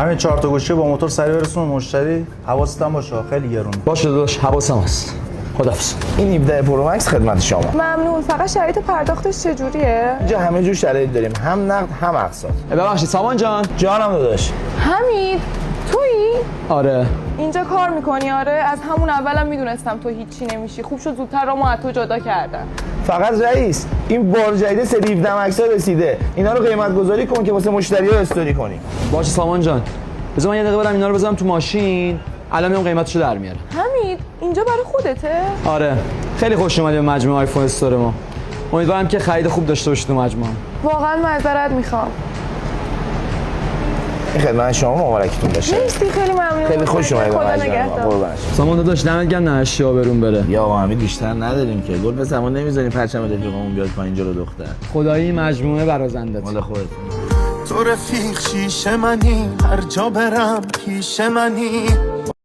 همین 4 تا گوشی با موتور سریع برسون مشتری. حواست هم باشه خیلی گرونه. باشه داداش حواسم هست. خدافظ. این 17 پرو مکس خدمت شما. ممنون. فقط شرایط پرداختش چجوریه؟ اینجا همه جور شرایط داریم، هم نقد هم اقساط. ببخشید سامان جان. جانم داداش. حمید تویی؟ آره. اینجا کار میکنی؟ آره از همون اولم میدونستم تو هیچی نمیشی. خوب شد زودتر رامو از تو جدا کردن. فقط رئیس این بار جدید سری 17 مکس رسیده، اینا رو قیمت گذاری کن که واسه مشتری‌ها استوری کنی. باشه سامان جان. بذار من یه دقیقه برم اینا رو بذارم تو ماشین. الان میام قیمتشو در میارم. حمید اینجا برای خودته؟ آره. خیلی خوش اومدی به مجموعه آیفون استور ما. امیدوارم که خرید خوب داشته باشید تو مجموعه. واقعا معذرت میخوام. این خدمت شما مبارکتون باشه. مرسی خیلی ممنون. خیلی خوش اومدید. خدا نگهدار. قربانش. سامان داداش دمت گرم نشی آبرون بره. یا آقا همین بیشتر نداریم که گل به زمان نمیذاریم پرچم رفیقمون بیاد پایین جلو دختر. خدایی مجموعه برازندت. مال خودت. تو رفیق شیشه منی، هر جا برم پیش منی.